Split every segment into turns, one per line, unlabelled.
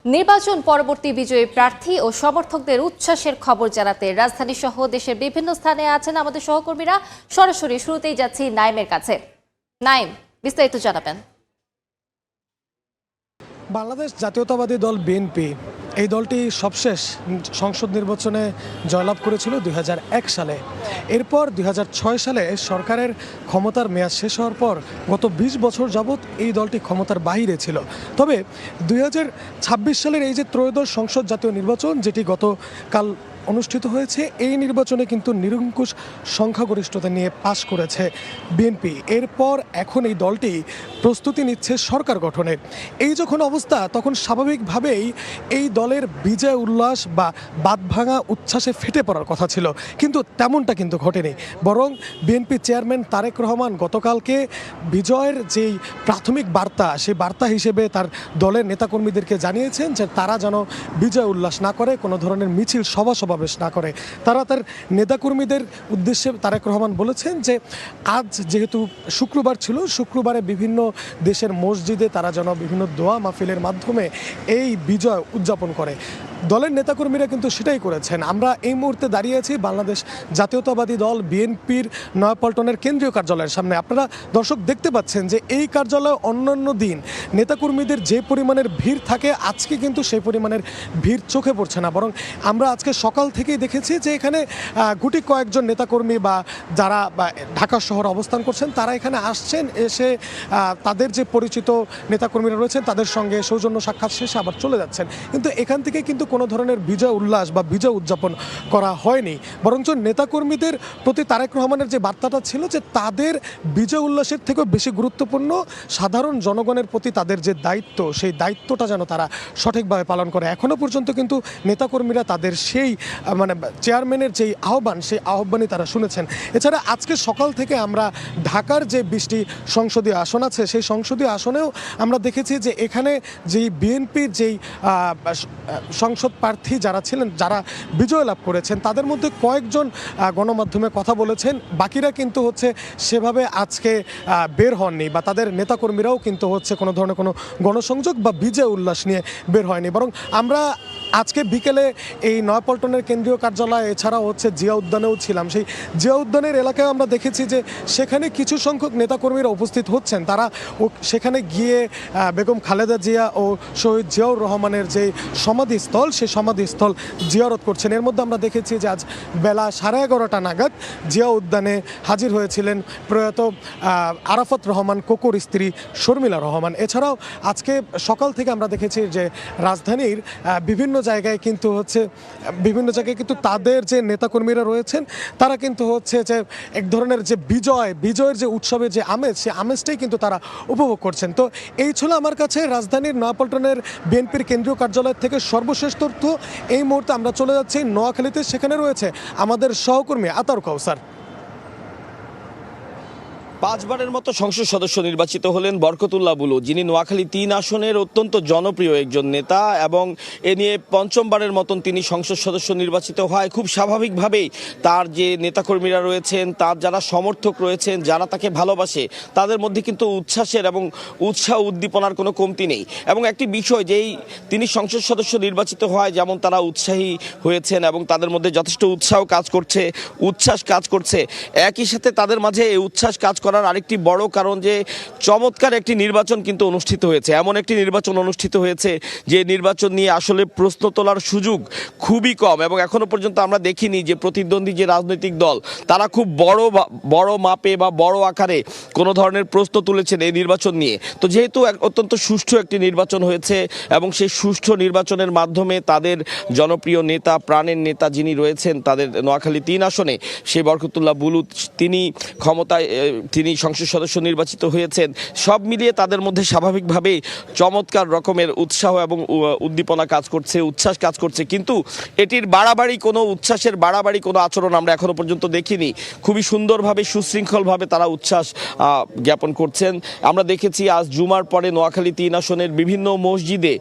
নির্বাচন পরবর্তী বিজয়ী প্রার্থী ও সমর্থকদের উচ্ছ্বাসের খবর জানাতে রাজধানী সহ দেশের বিভিন্ন স্থানে আছেন আমাদের সহকর্মীরা। সরাসরি শুরুতেই যাচ্ছি নাইমের কাছে। নাইম, বিস্তারিত জানাবেন।
বাংলাদেশ জাতীয়তাবাদী দল বিএনপি এই দলটি সবশেষ সংসদ নির্বাচনে জয়লাভ করেছিল 2001 সালে। এরপর 2006 সালে সরকারের ক্ষমতার মেয়াদ শেষ হওয়ার পর গত 20 বছর যাবৎ এই দলটি ক্ষমতার বাইরে ছিল। তবে 2026 সালের এই যে ত্রয়োদশ সংসদ জাতীয় নির্বাচন, যেটি গতকাল অনুষ্ঠিত হয়েছে, এই নির্বাচনে কিন্তু নিরঙ্কুশ সংখ্যাগরিষ্ঠতা নিয়ে পাশ করেছে বিএনপি। এরপর এখন এই দলটি প্রস্তুতি নিচ্ছে সরকার গঠনের। এই যখন অবস্থা, তখন স্বাভাবিকভাবেই এই দলের বিজয় উল্লাস বা বাঁধভাঙা উচ্ছ্বাসে ফেটে পড়ার কথা ছিল, কিন্তু তেমনটা কিন্তু ঘটেনি। বরং বিএনপি চেয়ারম্যান তারেক রহমান গতকালকে বিজয়ের যেই প্রাথমিক বার্তা, সেই বার্তা হিসেবে তার দলের নেতাকর্মীদেরকে জানিয়েছেন যে তারা যেন বিজয় উল্লাস না করে, কোনো ধরনের মিছিল সমাবেশ না করে। তারা তার নেতাকর্মীদের উদ্দেশ্যে তারেক রহমান বলেছেন যে আজ যেহেতু শুক্রবার ছিল, শুক্রবারে বিভিন্ন দেশের মসজিদে তারা যেন বিভিন্ন দোয়া মাহফিলের মাধ্যমে এই বিজয় উদযাপন করে। দলের নেতাকর্মীরা কিন্তু সেটাই করেছেন। আমরা এই মুহূর্তে দাঁড়িয়ে আছি বাংলাদেশ জাতীয়তাবাদী দল বিএনপির নয়াপল্টনের কেন্দ্রীয় কার্যালয়ের সামনে। আপনারা দর্শক দেখতে পাচ্ছেন যে এই কার্যালয়ে অন্যান্য দিন নেতাকর্মীদের যে পরিমাণের ভিড় থাকে, আজকে কিন্তু সেই পরিমাণের ভিড় চোখে পড়ছে না। বরং আমরা আজকে সকাল থেকেই দেখেছি যে এখানে গুটি কয়েকজন নেতাকর্মী বা যারা ঢাকা শহর অবস্থান করছেন, তারা এখানে আসছেন, এসে তাদের যে পরিচিত নেতাকর্মীরা রয়েছেন তাদের সঙ্গে সৌজন্য সাক্ষাৎ শেষে আবার চলে যাচ্ছেন। কিন্তু এখান থেকে কিন্তু কোনো ধরনের বিজয় উল্লাস বা বিজয় উদযাপন করা হয়নি। বরঞ্চ নেতাকর্মীদের প্রতি তারেক রহমানের যে বার্তাটা ছিল যে তাদের বিজয় উল্লাসের থেকেও বেশি গুরুত্বপূর্ণ সাধারণ জনগণের প্রতি তাদের যে দায়িত্ব, সেই দায়িত্বটা যেন তারা সঠিকভাবে পালন করে। এখনও পর্যন্ত কিন্তু নেতাকর্মীরা তাদের সেই চেয়ারম্যানের যেই আহ্বান, সেই আহ্বানই তারা শুনেছেন। এছাড়া আজকে সকাল থেকে আমরা ঢাকার যে 20টি সংসদীয় আসন আছে, সেই সংসদীয় আসনেও আমরা দেখেছি যে এখানে যেই বিএনপির যেই সংসদ প্রার্থী যারা ছিলেন, যারা বিজয় লাভ করেছেন, তাদের মধ্যে কয়েকজন গণমাধ্যমে কথা বলেছেন। বাকিরা কিন্তু সেভাবে আজকে বের হননি, বা তাদের নেতাকর্মীরাও কিন্তু কোনো ধরনের কোনো গণসংযোগ বা বিজয় উল্লাস নিয়ে বের হয়নি। বরং আমরা আজকে বিকেলে এই নয়াপল্টনের কেন্দ্রীয় কার্যালয়, এছাড়াও জিয়া উদ্যানেও ছিলাম। সেই জিয়া উদ্যানের এলাকায় আমরা দেখেছি যে সেখানে কিছু সংখ্যক নেতাকর্মীরা উপস্থিত হচ্ছেন। তারা সেখানে গিয়ে বেগম খালেদা জিয়া ও শহীদ জিয়াউর রহমানের যে সমাধিস্থল, সেই সমাধিস্থল জিয়ারত করছেন। এর মধ্যে আমরা দেখেছি যে আজ বেলা 11:30 নাগাদ জিয়া উদ্যানে হাজির হয়েছিলেন প্রয়াত আরাফাত রহমান কোকোর স্ত্রী শর্মিলা রহমান। এছাড়াও আজকে সকাল থেকে আমরা দেখেছি যে রাজধানীর বিভিন্ন জায়গায় কিন্তু তাদের যে নেতাকর্মীরা রয়েছেন, তারা কিন্তু যে এক ধরনের যে বিজয়ের যে উৎসবের যে আমেজ, সেই আমেজটাই কিন্তু তারা উপভোগ করছেন। তো এই ছিল আমার কাছে রাজধানীর নয়াপল্টনের বিএনপির কেন্দ্রীয় কার্যালয় থেকে সর্বশেষ তথ্য। এই মুহূর্তে আমরা চলে যাচ্ছি নোয়াখালীতে, সেখানে রয়েছে আমাদের সহকর্মী আতার কাউসার।
5 বারের মতো সংসদ সদস্য নির্বাচিত হলেন বরকতুল্লাহ বুলু, যিনি নোয়াখালী 3 আসনের অত্যন্ত জনপ্রিয় একজন নেতা, এবং এ নিয়ে 5ম বারের মতন তিনি সংসদ সদস্য নির্বাচিত হয়। খুব স্বাভাবিকভাবেই তার যে নেতাকর্মীরা রয়েছেন, তার যারা সমর্থক রয়েছেন, যারা তাকে ভালোবাসে, তাদের মধ্যে কিন্তু উচ্ছ্বাসের এবং উৎসাহ উদ্দীপনার কোনো কমতি নেই। এবং একটি বিষয়, যেই তিনি সংসদ সদস্য নির্বাচিত হয়, যেমন তারা উৎসাহী হয়েছেন এবং তাদের মধ্যে যথেষ্ট উৎসাহ কাজ করছে, উচ্ছ্বাস কাজ করছে, একই সাথে তাদের মাঝে এই উচ্ছ্বাস কাজ করার আরেকটি বড় কারণ যে চমৎকার একটি নির্বাচন কিন্তু অনুষ্ঠিত হয়েছে। এমন একটি নির্বাচন অনুষ্ঠিত হয়েছে যে নির্বাচন নিয়ে আসলে প্রশ্ন তোলার সুযোগ খুবই কম, এবং এখনো পর্যন্ত আমরা দেখিনি যে প্রতিদ্বন্দ্বী যে রাজনৈতিক দল তারা খুব বড় মাপে বা বড় আকারে কোনো ধরনের প্রশ্ন তুলেছেন এই নির্বাচন নিয়ে। তো যেহেতু অত্যন্ত সুষ্ঠু একটি নির্বাচন হয়েছে, এবং সেই সুষ্ঠু নির্বাচনের মাধ্যমে তাদের জনপ্রিয় নেতা, প্রাণের নেতা যিনি রয়েছেন তাদের নোয়াখালী 3 আসনে, সেই বরকতুল্লাহ বুলু, তিনি সংসদ সদস্য নির্বাচিত হয়েছেন। সব মিলিয়ে তাদের মধ্যে স্বাভাবিকভাবেই চমৎকার রকমের উৎসাহ এবং উদ্দীপনা কাজ করছে, উচ্ছ্বাস কাজ করছে। কিন্তু এটির উচ্ছ্বাসের বাড়াবাড়ি কোনো আচরণ আমরা এখনো পর্যন্ত দেখিনি। খুবই সুন্দরভাবে, সুশৃঙ্খলভাবে তারা উচ্ছ্বাস জ্ঞাপন করছেন। আমরা দেখেছি আজ জুমার পরে নোয়াখালী 3 আসনের বিভিন্ন মসজিদে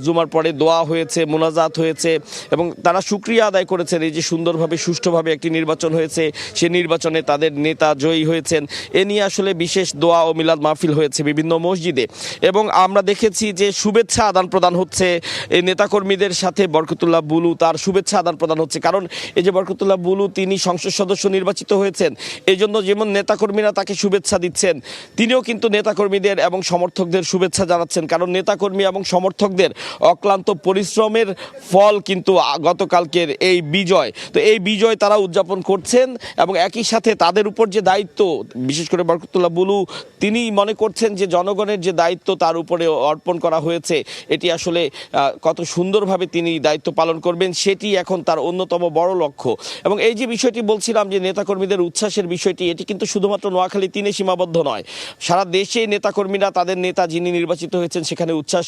জুমার পরে দোয়া হয়েছে, মোনাজাত হয়েছে, এবং তারা শুকরিয়া আদায় করেছেন এই যে সুন্দরভাবে সুষ্ঠুভাবে একটি নির্বাচন হয়েছে, সে নির্বাচনে তাদের নেতা জয়ী হয়েছেন। এ নিয়ে আসলে বিশেষ দোয়া ও মিলাদ মাহফিল হয়েছে বিভিন্ন মসজিদে এবং আমরা দেখেছি যে শুভেচ্ছা আদান প্রদান হচ্ছে এই নেতাকর্মীদের সাথে। বরকতুল্লাহ বুলু তার শুভেচ্ছা আদান প্রদান হচ্ছে, কারণ এই যে বরকতুল্লাহ বুলু তিনি সংসদ সদস্য নির্বাচিত হয়েছেন, এই জন্য যেমন নেতাকর্মীরা তাকে শুভেচ্ছা দিচ্ছেন, তিনিও কিন্তু নেতাকর্মীদের এবং সমর্থকদের শুভেচ্ছা জানাচ্ছেন, কারণ নেতাকর্মী এবং সমর্থকদের অক্লান্ত পরিশ্রমের ফল কিন্তু গতকালকের এই বিজয়। তো এই বিজয় তারা উদযাপন করছেন এবং একই সাথে তাদের উপর যে দায়িত্ব, বিশেষ করে বরকতুল্লাহ বুলু তিনি মনে করছেন যে জনগণের যে দায়িত্ব তার উপরে অর্পণ করা হয়েছে, এটি আসলে কত সুন্দরভাবে তিনি দায়িত্ব পালন করবেন সেটি এখন তার অন্যতম বড় লক্ষ্য। এবং এই যে বিষয়টি বলছিলাম যে নেতাকর্মীদের উচ্ছ্বাসের বিষয়টি, এটি কিন্তু শুধুমাত্র নোয়াখালী 3-এ সীমাবদ্ধ নয়, সারা দেশে নেতাকর্মীরা তাদের নেতা যিনি নির্বাচিত হয়েছেন সেখানে উচ্ছ্বাস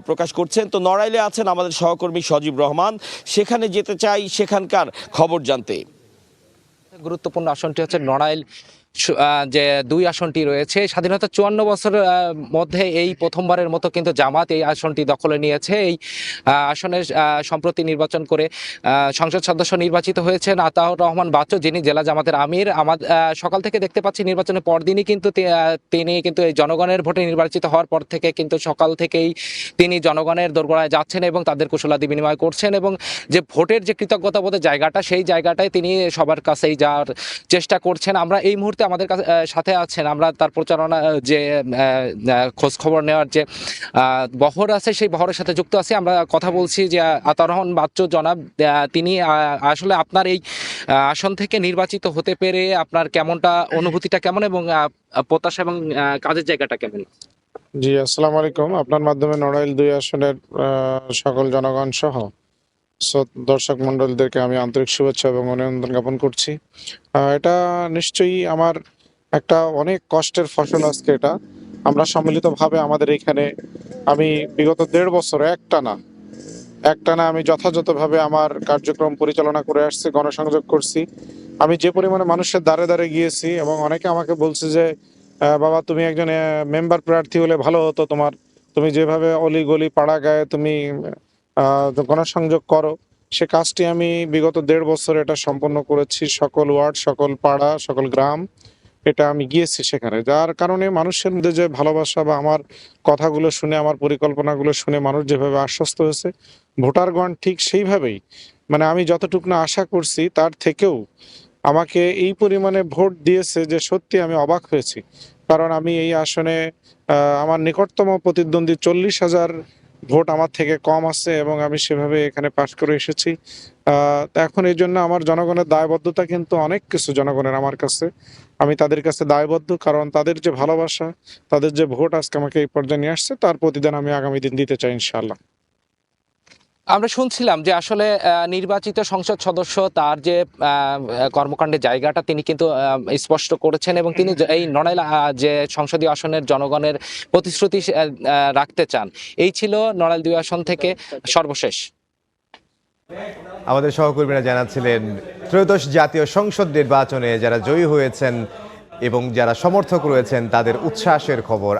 প্রকাশ করছেন। তো নড়াইলে আছেন আমাদের সহকর্মী সজীব রহমান, সেখানে যেতে চাই সেখানকার খবর জানতে।
গুরুত্বপূর্ণ আসনটি হচ্ছে নড়াইল যে 2 আসনটি রয়েছে। স্বাধীনতা 54 বছরের মধ্যে এই প্রথমবারের মতো কিন্তু জামাত এই আসনটি দখলে নিয়েছে। এই আসনে সম্প্রতি নির্বাচন করে সংসদ সদস্য নির্বাচিত হয়েছেন আতাউর রহমান বাচ্চু, যিনি জেলা জামাতের আমির। সকাল থেকে দেখতে পাচ্ছি নির্বাচনের পরদিনই কিন্তু তিনি কিন্তু এই জনগণের ভোটে নির্বাচিত হওয়ার পর থেকে কিন্তু সকাল থেকেই তিনি জনগণের দোরগোড়ায় যাচ্ছেন এবং তাদের কুশলাদি বিনিময় করছেন এবং যে ভোটের যে কৃতজ্ঞতাবোধের জায়গাটা, সেই জায়গাটায় তিনি সবার কাছেই যাওয়ার চেষ্টা করছেন। আমরা এই মুহূর্তে আমাদের সাথে আছেন, আমরা তার প্রচারণা যে খোঁজ খবর নেওয়ার যে বহর আছে সেই বহরের সাথে যুক্ত আছি। আমরা কথা বলছি যে আতাউর রহমান বাচ্চু জনাব, তিনি আসলে আপনার এই আসন থেকে নির্বাচিত হতে পেরে আপনার কেমনটা, অনুভূতিটা কেমন এবং প্রত্যাশা এবং কাজের জায়গাটা কেমন?
জি, আসসালামু আলাইকুম। আপনার মাধ্যমে নড়াইল 2 আসনের সকল জনগণ সহ দর্শক মণ্ডলদেরকে আমি আন্তরিক শুভেচ্ছা এবং অভিনন্দন জ্ঞাপন করছি। এটা নিশ্চয়ই আমার একটা অনেক কষ্টের ফসল। আজকে এটা আমরা সম্মিলিতভাবে আমাদের এখানে আমি বিগত 1.5 বছর একটানা আমি যথাযথভাবে আমার কার্যক্রম পরিচালনা করে আসছি, গণসংযোগ করছি। আমি যে পরিমাণে মানুষের দ্বারে দ্বারে গিয়েছি এবং অনেকে আমাকে বলছে যে বাবা তুমি একজন মেম্বার প্রার্থী হলে ভালো হতো, তুমি যেভাবে অলি গলি পাড়া গায়ে তুমি গণসংযোগ করো, সে কাজটি আমি বিগত 1.5 বছর এটা সম্পন্ন করেছি। সকল ওয়ার্ড, সকল পাড়া, সকল গ্রাম এটা আমি গিয়েছি সেখানে, যার কারণে মানুষের মধ্যে যে ভালোবাসা বা আমার কথাগুলো শুনে, আমার পরিকল্পনাগুলো শুনে মানুষ যেভাবে আশ্বস্ত হয়েছে, ভোটারগণ ঠিক সেইভাবেই, মানে আমি যতটুকু না আশা করছি তার থেকেও আমাকে এই পরিমাণে ভোট দিয়েছে যে সত্যি আমি অবাক হয়েছি। কারণ আমি এই আসনে আমার নিকটতম প্রতিদ্বন্দ্বী 40,000 ভোট আমার থেকে কম আছে এবং আমি সেভাবে এখানে পাশ করে এসেছি। এখন এই জন্য আমার জনগণের দায়বদ্ধতা কিন্তু অনেক কিছু, জনগণের আমার কাছে, আমি তাদের কাছে দায়বদ্ধ, কারণ তাদের যে ভালোবাসা, তাদের যে ভোট আজকে আমাকে এই পর্যায়ে নিয়ে আসছে, তার প্রতিদান আমি আগামী দিন দিতে চাই ইনশাআল্লাহ।
আমরা শুনছিলাম যে আসলে নির্বাচিত সংসদ সদস্য তার যে কর্মকাণ্ডের জায়গাটা তিনি কিন্তু স্পষ্ট করেছেন এবং তিনি এই নড়াইল যে সংসদীয় আসনের জনগণের প্রতিশ্রুতি রাখতে চান। এই ছিল নড়াইল 2 আসন থেকে সর্বশেষ।
আমাদের সহকর্মীরা জানাচ্ছিলেন ত্রয়োদশ জাতীয় সংসদ নির্বাচনে যারা জয়ী হয়েছেন এবং যারা সমর্থক রয়েছেন তাদের উচ্ছ্বাসের খবর।